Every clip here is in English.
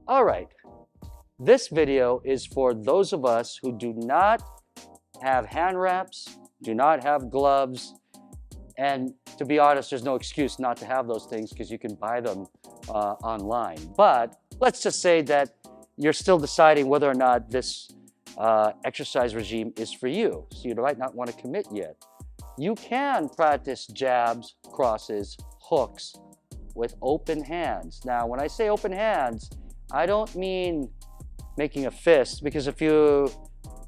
All right. This video is for those of us who do not have hand wraps, do not have gloves, and to be honest, there's no excuse not to have those things because you can buy them online. But let's just say that you're still deciding whether or not this exercise regime is for you. So you might not want to commit yet. You can practice jabs, crosses, hooks with open hands. Now, when I say open hands, I don't mean making a fist, because if you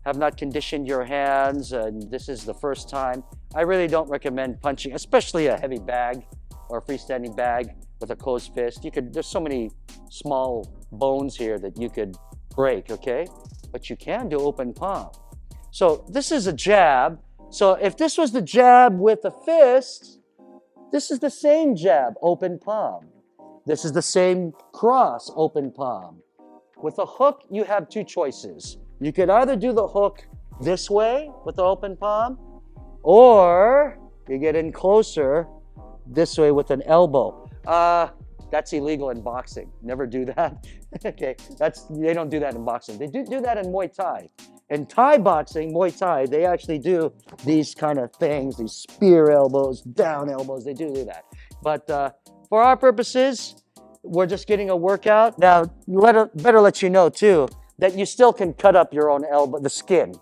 have not conditioned your hands and this is the first time, I really don't recommend punching, especially a heavy bag or a freestanding bag with a closed fist. There's so many small bones here that you could break, okay? But you can do open palm. So this is a jab. So if this was the jab with a fist, this is the same jab, open palm. This is the same cross, open palm. With a hook, you have two choices. You could either do the hook this way with the open palm, or you get in closer this way with an elbow. That's illegal in boxing. Never do that. Okay, they don't do that in boxing. They do that in Muay Thai. In Thai boxing, Muay Thai, they actually do these kind of things, these spear elbows, down elbows. They do that. But for our purposes, we're just getting a workout. Now, better let you know too that you still can cut up your own elbow, the skin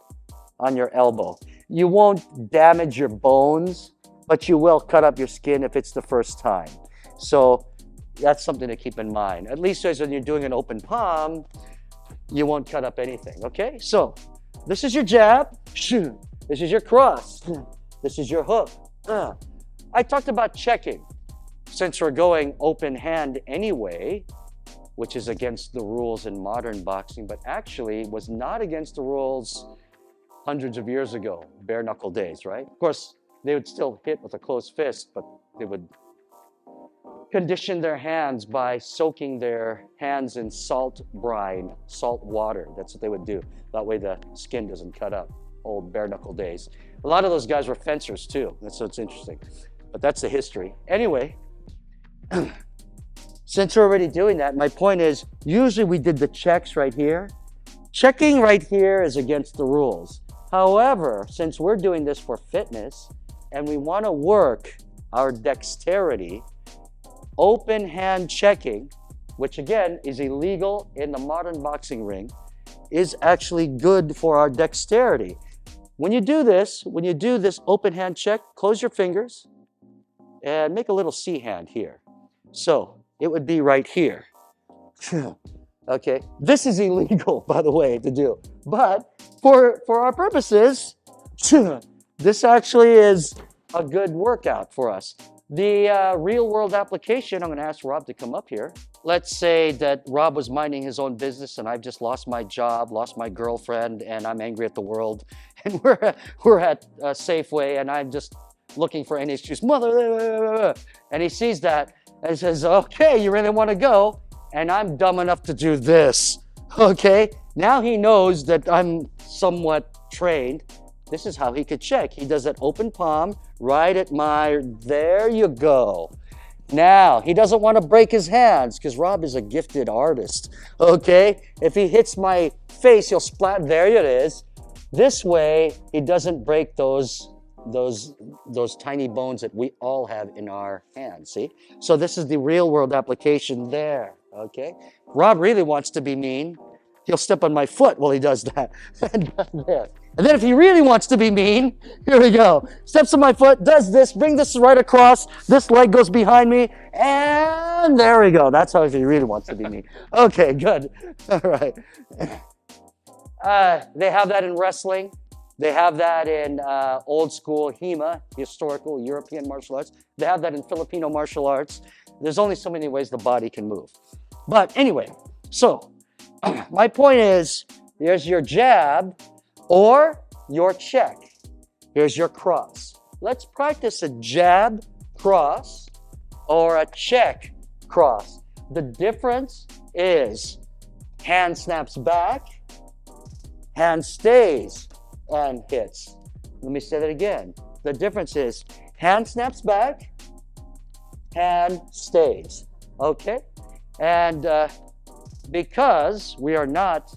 on your elbow. You won't damage your bones, but you will cut up your skin if it's the first time. So that's something to keep in mind. At least as when you're doing an open palm, you won't cut up anything, okay? So this is your jab. This is your cross. This is your hook. I talked about checking. Since we're going open hand anyway, which is against the rules in modern boxing, but actually was not against the rules hundreds of years ago, bare knuckle days, right? Of course, they would still hit with a closed fist, but they would condition their hands by soaking their hands in salt brine, salt water. That's what they would do. That way the skin doesn't cut up. Old bare knuckle days. A lot of those guys were fencers too. That's what's interesting. But that's the history. Anyway, since we're already doing that, my point is, usually we did the checks right here. Checking right here is against the rules. However, since we're doing this for fitness and we want to work our dexterity, open hand checking, which again is illegal in the modern boxing ring, is actually good for our dexterity. When you do this open hand check, close your fingers and make a little C hand here. So it would be right here. Okay, this is illegal, by the way, to do. But for our purposes, this actually is a good workout for us. The real world application, I'm going to ask Rob to come up here. Let's say that Rob was minding his own business and I've just lost my job, lost my girlfriend, and I'm angry at the world. And we're at Safeway and I'm just looking for any excuse. Mother, and he sees that and says, okay, you really want to go? And I'm dumb enough to do this. Okay, now he knows that I'm somewhat trained. This is how he could check. He does that open palm right at there you go. Now, he doesn't want to break his hands because Rob is a gifted artist, okay? If he hits my face, he'll splat, there it is. This way, he doesn't break those tiny bones that we all have in our hands, see? So this is the real world application there, okay? Rob really wants to be mean. He'll step on my foot while he does that. And then if he really wants to be mean, here we go. Steps on my foot, does this, bring this right across, this leg goes behind me, and there we go. That's how if he really wants to be mean. Okay, good. All right. They have that in wrestling. They have that in old school HEMA, historical European martial arts. They have that in Filipino martial arts. There's only so many ways the body can move. But anyway, so my point is, here's your jab or your check. Here's your cross. Let's practice a jab cross or a check cross. The difference is hand snaps back, hand stays and hits. Let me say that again. The difference is hand snaps back, hand stays. Okay? And because we are not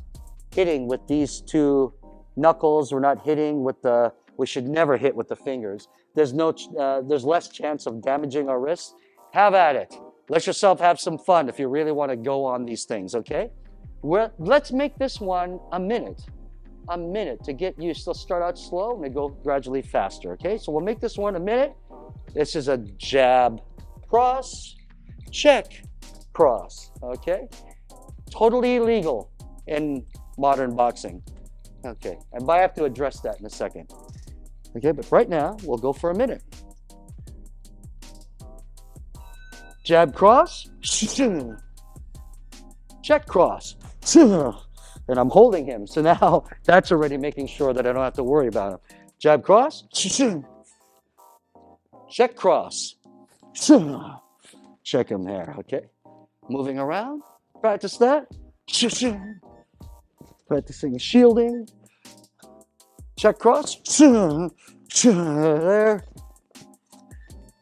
hitting with these two knuckles, we're not hitting with the, we should never hit with the fingers. There's less chance of damaging our wrists. Have at it. Let yourself have some fun if you really want to go on these things, okay? Let's make this one a minute to get used. Let's start out slow and go gradually faster, okay? So we'll make this one a minute. This is a jab, cross, check, cross, okay? Totally illegal in modern boxing, okay? And I have to address that in a second, okay? But right now, we'll go for a minute. Jab, cross, check, cross, and I'm holding him. So now that's already making sure that I don't have to worry about him. Jab, cross, check, cross, check him there, okay? Moving around, practice that. Practicing shielding. Check, cross, there.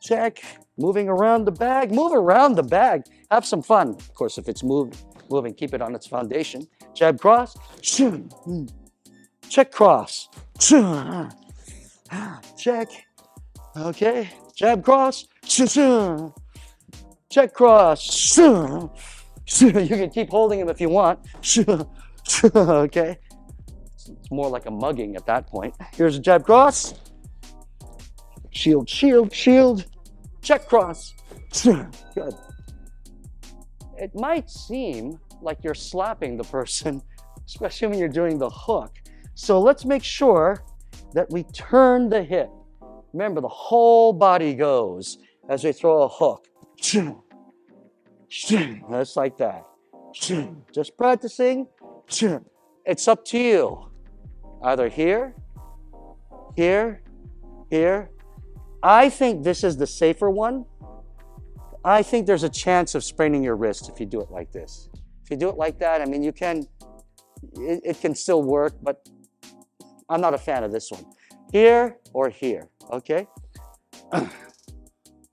Check, moving around the bag. Move around the bag. Have some fun. Of course, if it's moving, keep it on its foundation. Jab, cross, check, cross, check, okay, jab, cross, check, cross, you can keep holding him if you want, okay, it's more like a mugging at that point. Here's a jab, cross, shield, shield, shield, check, cross, good. It might seem like you're slapping the person, especially when you're doing the hook. So let's make sure that we turn the hip. Remember, the whole body goes as we throw a hook. Just like that. Just practicing. It's up to you. Either here, here, here. I think this is the safer one. I think there's a chance of spraining your wrist if you do it like this. If you do it like that, I mean, you can, it can still work, but I'm not a fan of this one. Here or here, okay?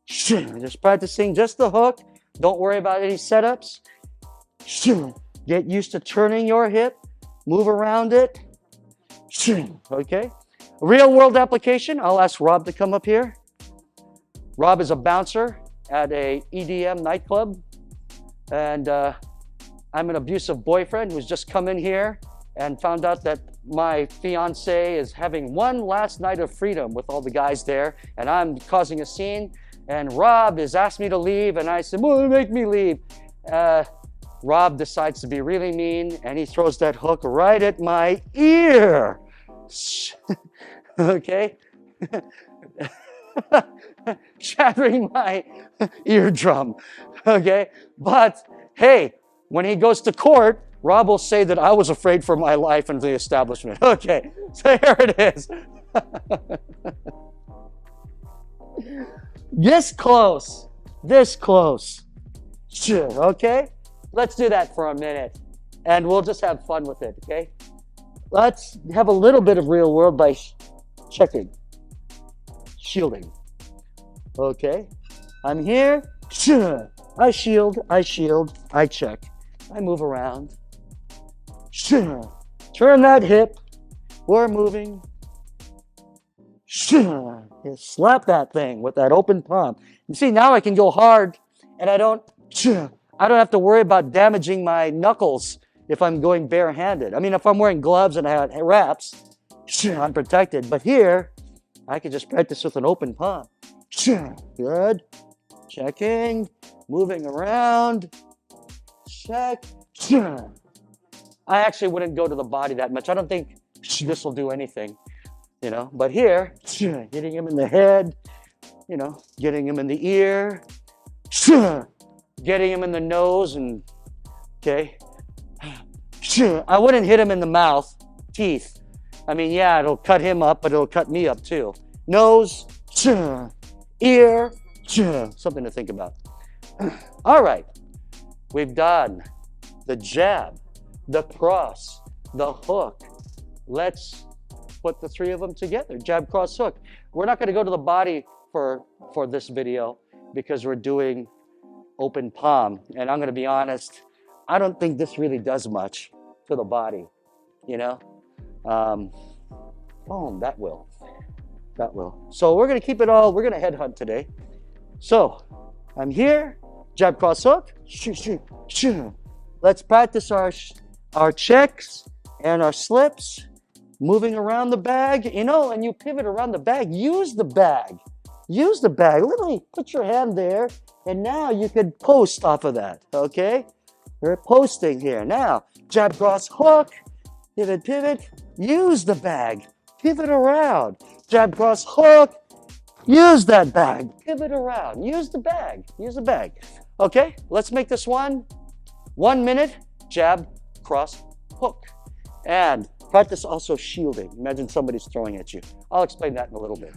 Just practicing just the hook. Don't worry about any setups. Get used to turning your hip. Move around it. Okay? Real world application, I'll ask Rob to come up here. Rob is a bouncer at a EDM nightclub, and I'm an abusive boyfriend who's just come in here and found out that my fiance is having one last night of freedom with all the guys there, and I'm causing a scene, and Rob has asked me to leave, and I said, well, make me leave. Rob decides to be really mean, and he throws that hook right at my ear. Okay? Shattering my eardrum, okay? But hey, when he goes to court, Rob will say that I was afraid for my life in the establishment. Okay, so here it is. This close, okay? Let's do that for a minute, and we'll just have fun with it, okay? Let's have a little bit of real world by checking, shielding. Okay, I'm here, I shield, I check, I move around, turn that hip, we're moving, slap that thing with that open palm. You see, now I can go hard, and I don't have to worry about damaging my knuckles if I'm going barehanded. I mean, if I'm wearing gloves and I have wraps, I'm protected, but here, I can just practice with an open palm. Good. Checking. Moving around. Check. I actually wouldn't go to the body that much. I don't think this will do anything, you know. But here, hitting him in the head, you know, getting him in the ear, getting him in the nose, and, okay. I wouldn't hit him in the mouth, teeth. I mean, yeah, it'll cut him up, but it'll cut me up too. Nose, ear, something to think about. All right, we've done the jab, the cross, the hook. Let's put the three of them together, jab, cross, hook. We're not going to go to the body for this video because we're doing open palm. And I'm going to be honest, I don't think this really does much to the body, you know? Oh, that will. That will. So we're going to keep it all, we're going to headhunt today. So I'm here, jab, cross, hook. Shoot, shoot, shoot. Let's practice our checks and our slips, moving around the bag, you know, and you pivot around the bag. Use the bag. Use the bag. Literally put your hand there, and now you can post off of that, okay? We're posting here. Now, jab, cross, hook, pivot, pivot. Use the bag. Pivot around. Jab, cross, hook. Use that bag. Pivot around. Use the bag. Use the bag. Okay, let's make this 1 minute. Jab, cross, hook. And practice also shielding. Imagine somebody's throwing at you. I'll explain that in a little bit.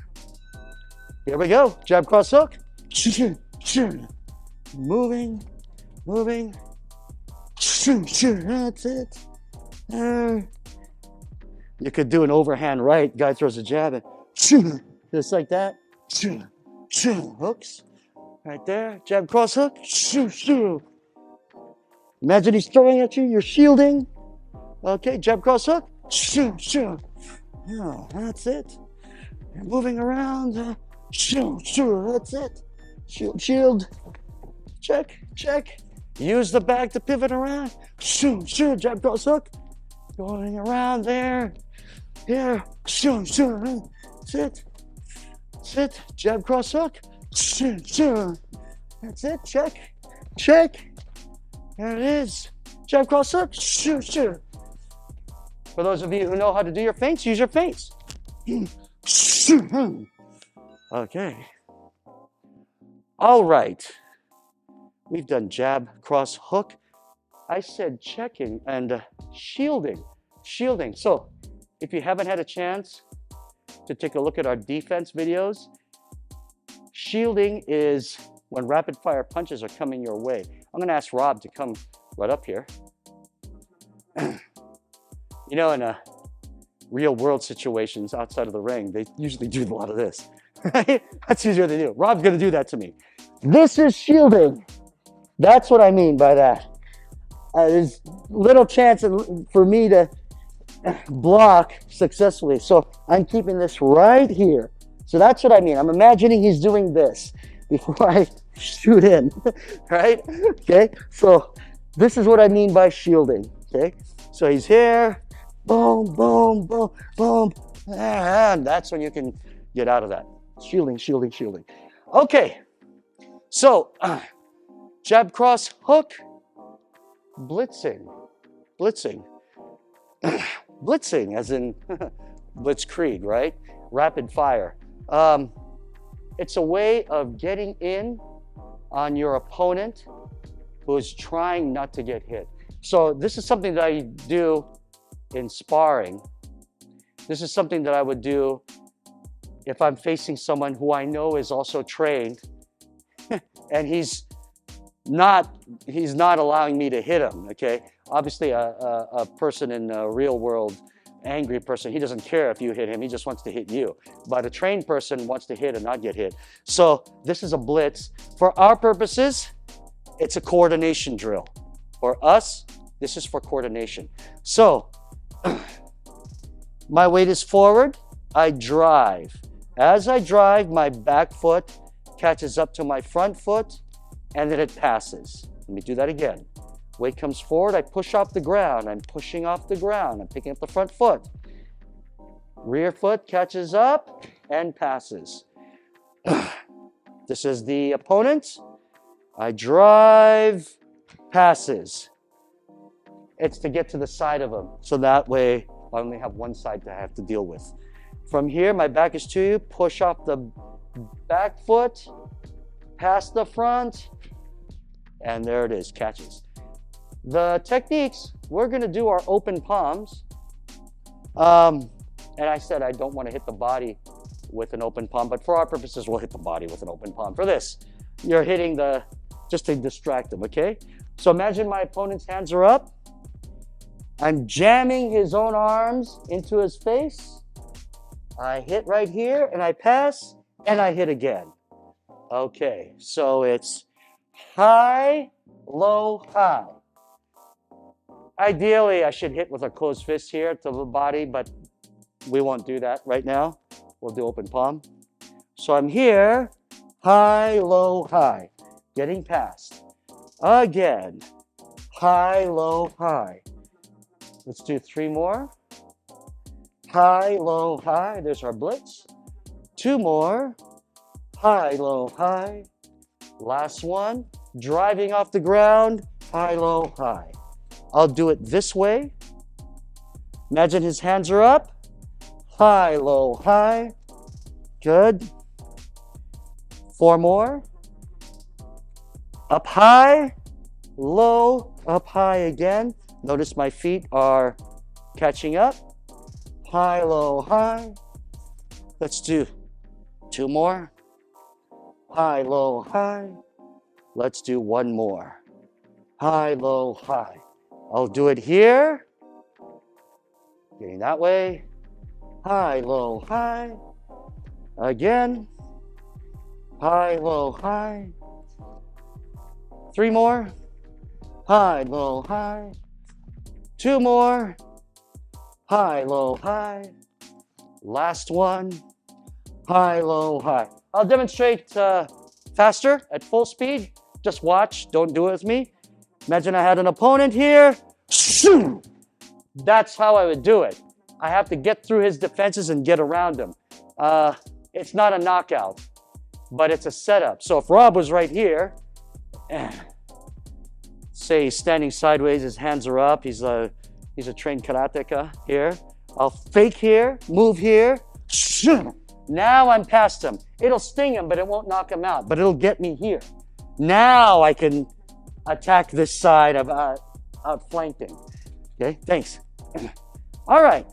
Here we go. Jab, cross, hook. Moving, moving. That's it. You could do an overhand right. Guy throws a jab and just like that. Hooks. Right there. Jab, cross, hook. Imagine he's throwing at you. You're shielding. Okay. Jab, cross, hook. Yeah, that's it. You're moving around. That's it. Shield, shield. Check, check. Use the bag to pivot around. Jab, cross, hook. Going around there. Here. That's it. That's it. Jab, cross, hook. That's it. Check. Check. There it is. Jab, cross, hook. For those of you who know how to do your feints, use your feints. Okay. All right. We've done jab, cross, hook. I said checking and shielding. Shielding. So if you haven't had a chance to take a look at our defense videos, shielding is when rapid fire punches are coming your way. I'm going to ask Rob to come right up here. You know, in real world situations outside of the ring, they usually do a lot of this, right? That's usually what they do. Rob's going to do that to me. This is shielding. That's what I mean by that. There's little chance for me to block successfully. So I'm keeping this right here. So that's what I mean. I'm imagining he's doing this before I shoot in, right? Okay, so this is what I mean by shielding, okay? So he's here, boom, boom, boom, boom, and that's when you can get out of that. Shielding, shielding, shielding. Okay, so jab, cross, hook, blitzing, blitzing. Blitzing, as in blitzkrieg, right? Rapid fire. It's a way of getting in on your opponent who is trying not to get hit. So this is something that I do in sparring. This is something that I would do if I'm facing someone who I know is also trained and he's not allowing me to hit him, okay? Obviously, a person in a real world, angry person, he doesn't care if you hit him, he just wants to hit you. But a trained person wants to hit and not get hit. So this is a blitz. For our purposes, it's a coordination drill. For us, this is for coordination. So my weight is forward, I drive. As I drive, my back foot catches up to my front foot, and then it passes. Let me do that again. Weight comes forward, I push off the ground. I'm pushing off the ground. I'm picking up the front foot. Rear foot catches up and passes. This is the opponent. I drive, passes. It's to get to the side of him. So that way, I only have one side to have to deal with. From here, my back is to you. Push off the back foot, pass the front, and there it is, catches. The techniques, we're going to do our open palms. And I said I don't want to hit the body with an open palm, but for our purposes, we'll hit the body with an open palm. For this, you're hitting just to distract them, okay? So imagine my opponent's hands are up. I'm jamming his own arms into his face. I hit right here, and I pass, and I hit again. Okay, so it's high, low, high. Ideally, I should hit with a closed fist here to the body, but we won't do that right now. We'll do open palm. So I'm here, high, low, high, getting past. Again, high, low, high. Let's do 3 more. High, low, high. There's our blitz. 2 more. High, low, high. Last one. Driving off the ground. High, low, high. I'll do it this way. Imagine his hands are up. High, low, high. Good. 4 more. Up high. Low. Up high again. Notice my feet are catching up. High, low, high. Let's do 2 more. High, low, high. Let's do 1 more. High, low, high. I'll do it here. Getting that way. High, low, high. Again. High, low, high. 3 more. High, low, high. 2 more. High, low, high. Last one. High, low, high. I'll demonstrate faster at full speed. Just watch. Don't do it with me. Imagine I had an opponent here. That's how I would do it. I have to get through his defenses and get around him. It's not a knockout, but it's a setup. So if Rob was right here, say he's standing sideways, his hands are up, he's a trained karateka here. I'll fake here, move here. Now I'm past him. It'll sting him, but it won't knock him out, but it'll get me here. Now I can attack this side of outflanking. Okay, thanks. All right,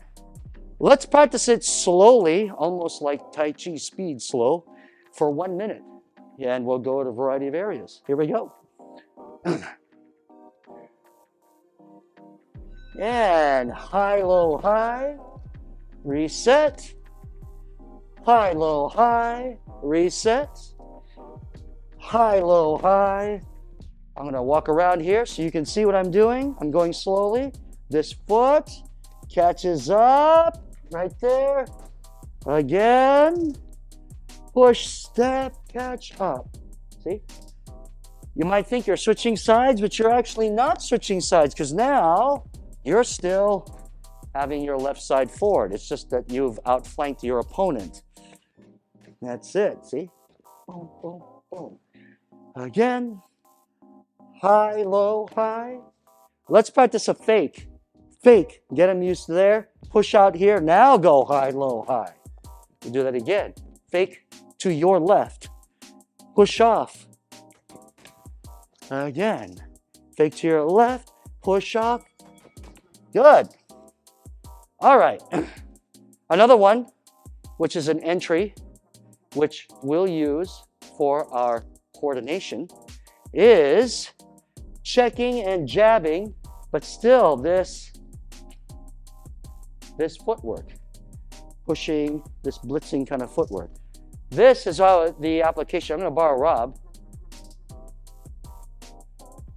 let's practice it slowly, almost like Tai Chi speed slow, for 1 minute. Yeah, and we'll go to a variety of areas. Here we go. And high, low, high. Reset. High, low, high. Reset. High, low, high. I'm going to walk around here so you can see what I'm doing. I'm going slowly. This foot catches up right there. Again. Push, step, catch up. See? You might think you're switching sides, but you're actually not switching sides because now you're still having your left side forward. It's just that you've outflanked your opponent. That's it, see? Boom, boom, boom. Again. High, low, high. Let's practice a fake. Fake. Get them used to there. Push out here. Now go high, low, high. We'll do that again. Fake to your left. Push off. Again. Fake to your left. Push off. Good. All right. Another one, which is an entry, which we'll use for our coordination, is checking and jabbing, but still this footwork, pushing, this blitzing kind of footwork. This is the application. I'm going to borrow Rob.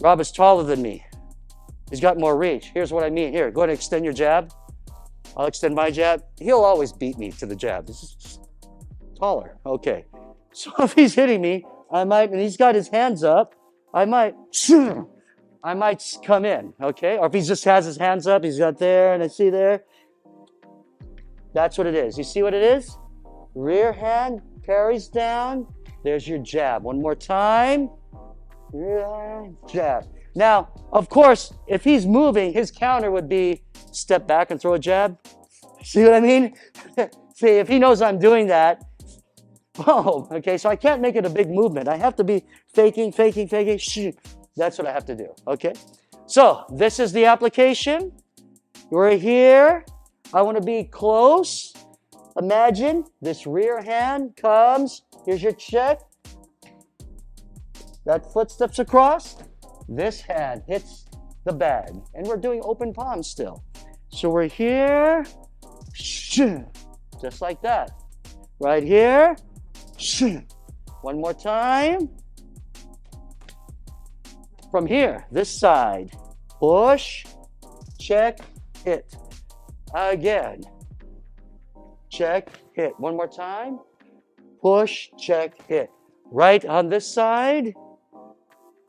Rob is taller than me. He's got more reach. Here's what I mean. Here, go ahead and extend your jab. I'll extend my jab. He'll always beat me to the jab. This is taller. Okay. So if he's hitting me, I might, and he's got his hands up, I might come in, okay? Or if he just has his hands up, he's got there, and I see there. That's what it is. You see what it is? Rear hand carries down. There's your jab. One more time. Rear hand, jab. Now, of course, if he's moving, his counter would be step back and throw a jab. See what I mean? See, if he knows I'm doing that, boom. Okay, so I can't make it a big movement. I have to be faking. That's what I have to do, okay? So this is the application. We're here. I want to be close. Imagine this rear hand comes. Here's your check. That foot steps across. This hand hits the bag. And we're doing open palms still. So we're here. Just like that. Right here. One more time. From here, this side. Push. check, hit. Again. Check, hit. One more time. Push, check, hit. Right on this side.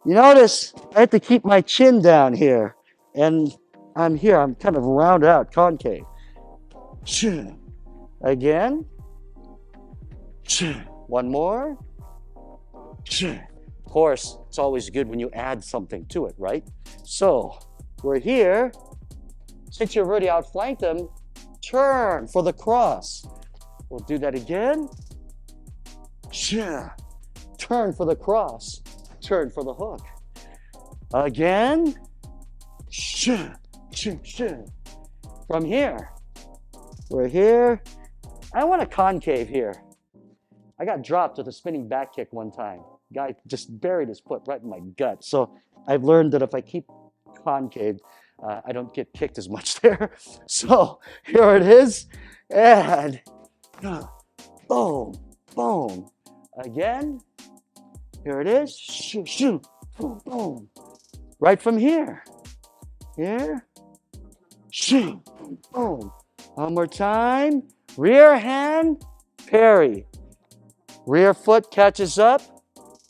You notice I have to keep my chin down here. And I'm here. I'm kind of rounded out, concave. Again. One more. Of course, it's always good when you add something to it, right? So, we're here. Since you've already outflanked them, turn for the cross. We'll do that again. Turn for the cross. Turn for the hook. Again. From here. We're here. I want a concave here. I got dropped with a spinning back kick one time. Guy just buried his foot right in my gut. So I've learned that if I keep concave, I don't get kicked as much there. So here it is. And boom, boom. Again. Here it is. Shoo, shoo, boom, boom. Right from here. Here. Shoo, boom, boom. One more time. Rear hand, parry. Rear foot catches up.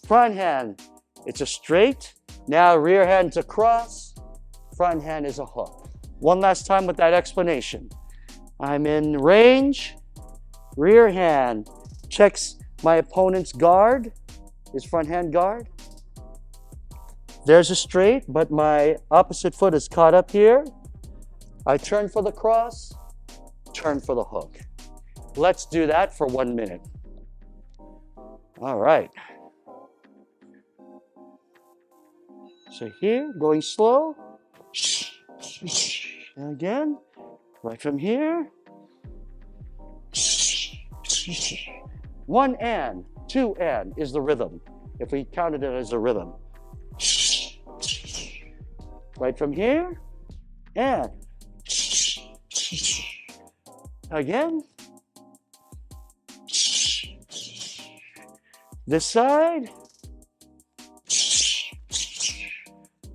Front hand, it's a straight. Now rear hand's a cross. Front hand is a hook. One last time with that explanation. I'm in range. Rear hand checks my opponent's guard, his front hand guard. There's a straight, but my opposite foot is caught up here. I turn for the cross, turn for the hook. Let's do that for 1 minute. All right. So here, going slow. Again, right from here. 1 and, 2 and is the rhythm, if we counted it as a rhythm. Right from here, and again. This side.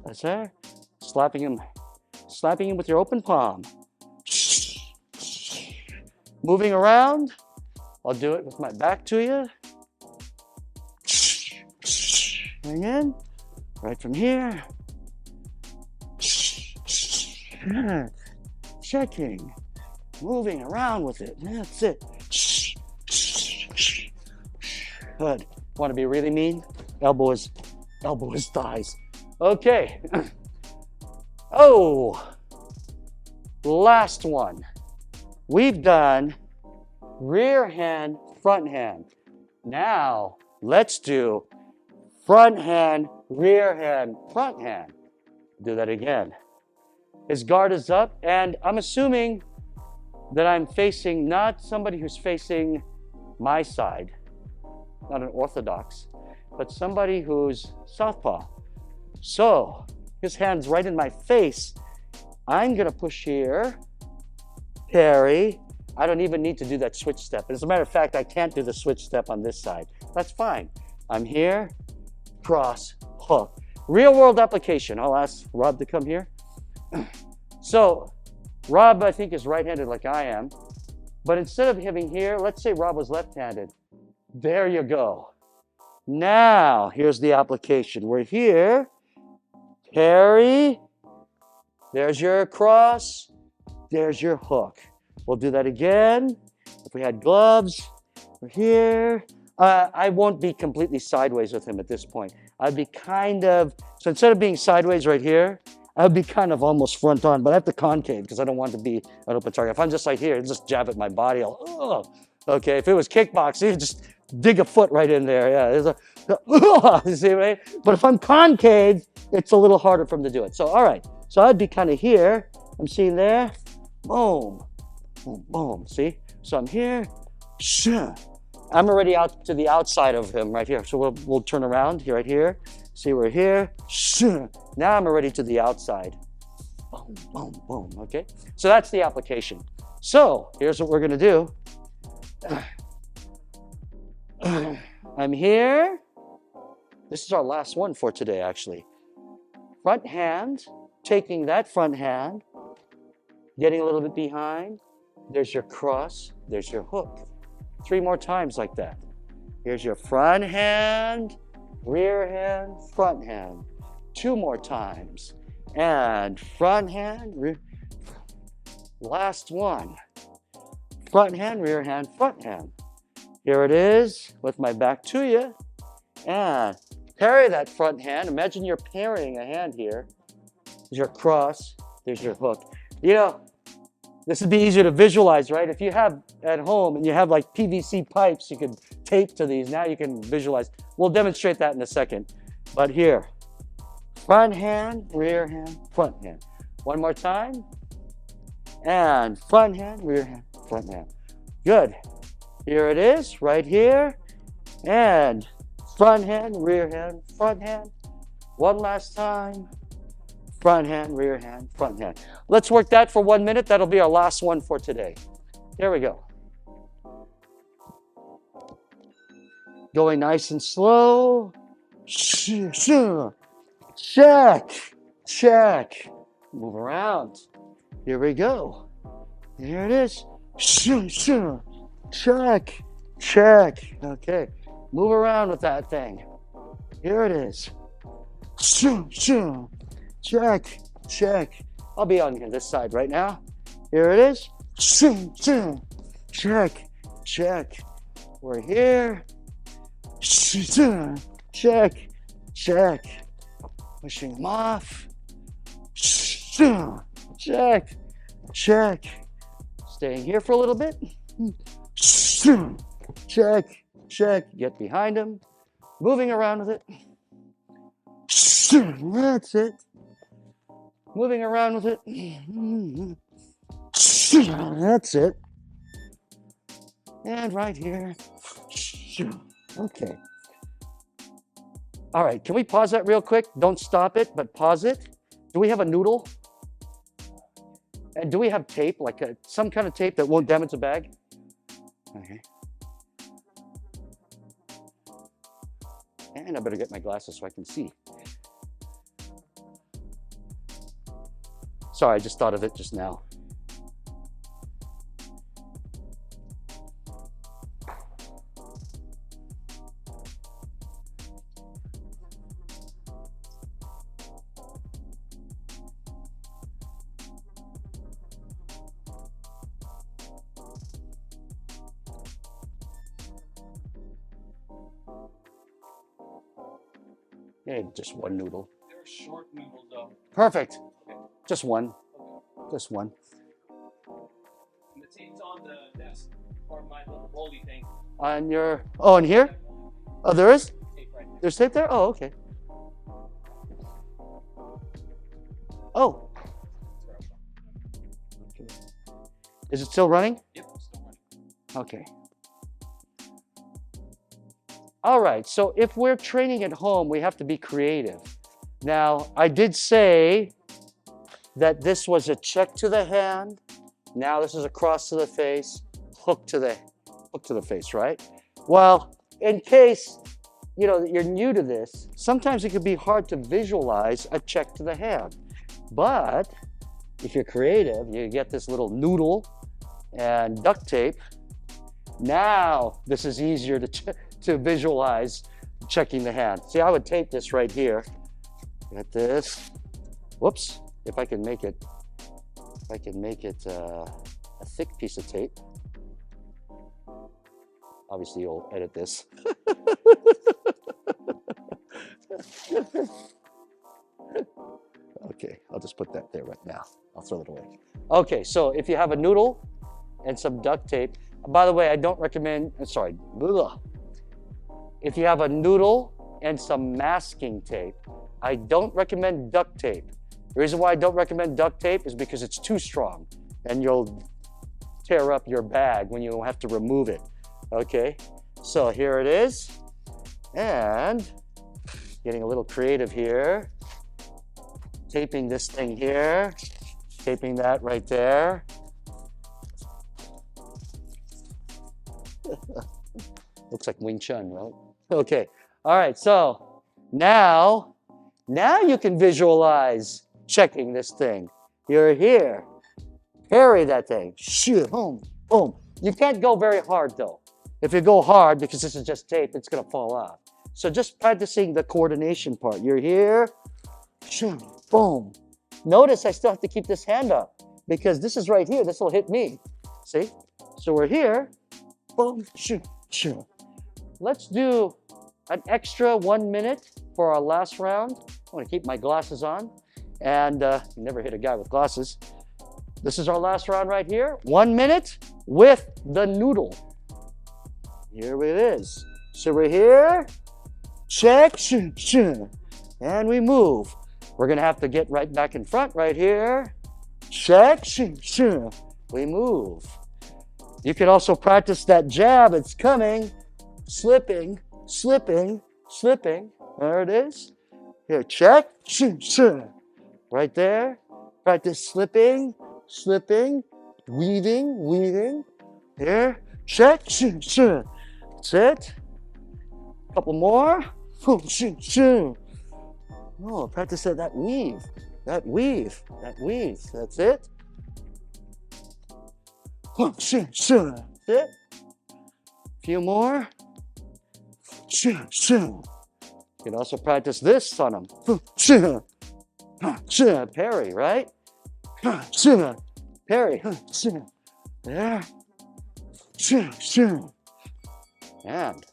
That's there. Slapping him with your open palm. Moving around. I'll do it with my back to you. Again. Right from here. Checking. Moving around with it. That's it. Good. Want to be really mean? Elbow is thighs. Okay. Oh, last one. We've done rear hand, front hand. Now, let's do front hand, rear hand, front hand. Do that again. His guard is up, and I'm assuming that I'm facing not somebody who's facing my side, not an orthodox, but somebody who's southpaw. So, his hand's right in my face. I'm gonna push here, parry. I don't even need to do that switch step. As a matter of fact, I can't do the switch step on this side. That's fine. I'm here, cross, hook. Real world application. I'll ask Rob to come here. So, Rob, I think, is right-handed like I am. But instead of having here, let's say Rob was left-handed. There you go. Now, here's the application. We're here. Parry. There's your cross. There's your hook. We'll do that again. If we had gloves, we're here. I won't be completely sideways with him at this point. I'd be kind of, so instead of being sideways right here, I'd be kind of almost front on, but I have to concave because I don't want to be an open target. If I'm just like here, just jab at my body, okay. If it was kickboxing, you just dig a foot right in there. Yeah, there's you see, right? But if I'm concave, it's a little harder for him to do it. So, all right. So I'd be kind of here. I'm seeing there. Boom. Boom, boom. See? So I'm here. I'm already out to the outside of him right here. So we'll turn around here, right here. See, we're here. Now I'm already to the outside. Boom, boom, boom. Okay? So that's the application. So here's what we're going to do. I'm here. This is our last one for today, actually. Front hand, taking that front hand, getting a little bit behind. There's your cross, there's your hook. 3 more times like that. Here's your front hand, rear hand, front hand. 2 more times. And front hand, rear. Last one. Front hand, rear hand, front hand. Here it is with my back to you. And parry that front hand. Imagine you're parrying a hand here. There's your cross, there's your hook. You know, this would be easier to visualize, right? If you have at home and you have like PVC pipes you could tape to these, now you can visualize. We'll demonstrate that in a second. But here, front hand, rear hand, front hand. One more time. And front hand, rear hand, front hand. Good. Here it is, right here. And front hand, rear hand, front hand. One last time. Front hand, rear hand, front hand. Let's work that for 1 minute. That'll be our last one for today. Here we go. Going nice and slow. Check, check. Move around. Here we go. Here it is. Check, check. Okay. Move around with that thing. Here it is. Check, check. I'll be on this side right now. Here it is. Check, check. We're here. Check, check. Pushing them off. Check, check. Staying here for a little bit. Check, check. Get behind him. Moving around with it. That's it. Moving around with it. That's it. And right here. Okay. All right, can we pause that real quick? Don't stop it, but pause it. Do we have a noodle? And do we have tape, like some kind of tape that won't damage the bag? Okay. And I better get my glasses so I can see. Sorry, I just thought of it just now. Yeah, just one noodle. They're short noodles though. Perfect. Okay. Just one. Okay. Just one. And the tape's on the desk or my little rolly thing. On your, oh, in here? Oh, there is? Tape right there. There's tape there? Oh, okay. Oh. Okay. Is it still running? Yep, it's still running. Okay. All right, so if we're training at home, we have to be creative. Now, I did say that this was a check to the hand. Now this is a cross to the face, hook to the face, right? Well, in case you're new to this, sometimes it can be hard to visualize a check to the hand. But if you're creative, you get this little noodle and duct tape. Now this is easier to visualize checking the hand. See, I would tape this right here. Get this. Whoops. If I can make it a thick piece of tape. Obviously, you'll edit this. Okay, I'll just put that there right now. I'll throw it away. Okay, so if you have a noodle and some duct tape, by the way, I don't recommend, if you have a noodle and some masking tape, I don't recommend duct tape. The reason why I don't recommend duct tape is because it's too strong and you'll tear up your bag when you have to remove it. Okay, so here it is. And getting a little creative here. Taping this thing here, taping that right there. Looks like Wing Chun, right? Okay, all right, so now you can visualize checking this thing. You're here, Parry that thing. Shoot, boom, boom. You can't go very hard though. If you go hard, because this is just tape, it's gonna fall off. So just practicing the coordination part. You're here, shoot, boom. Notice I still have to keep this hand up because this is right here. This will hit me. See? So we're here, boom, shoot, shoot. Let's do an extra 1 minute for our last round. I want to keep my glasses on, and you never hit a guy with glasses. This is our last round right here. 1 minute with the noodle. Here it is. So we're here, check, shoot, shoot, and we move. We're gonna have to get right back in front right here. Check, shoot, shoot. We move. You can also practice that jab. It's coming, slipping, slipping, slipping. There it is. Here, check, shoot, shoot. Right there. Practice slipping, slipping, weaving, weaving. Here, check, shoot, shoot. That's it. A couple more. Shoot, shoot. Oh, practice that weave, that weave, that weave. That's it. Shoot, shoot. That's it. A few more. Shoot, shoot. You can also practice this on them. Shoot, shoot. Parry, right? Shoot, parry. Shoot. There. Shoot, shoot. And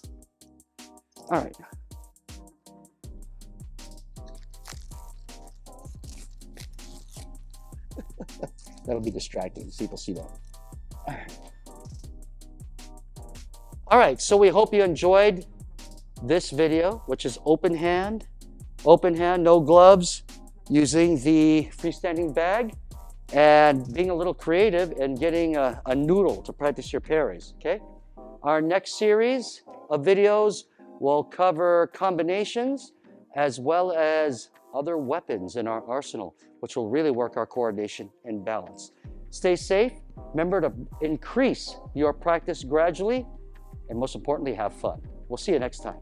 all right. That'll be distracting. People see that. All right, so we hope you enjoyed this video, which is open hand, no gloves, using the freestanding bag, and being a little creative and getting a noodle to practice your parries, okay? Our next series of videos will cover combinations as well as other weapons in our arsenal, which will really work our coordination and balance. Stay safe. Remember to increase your practice gradually, and most importantly, have fun. We'll see you next time.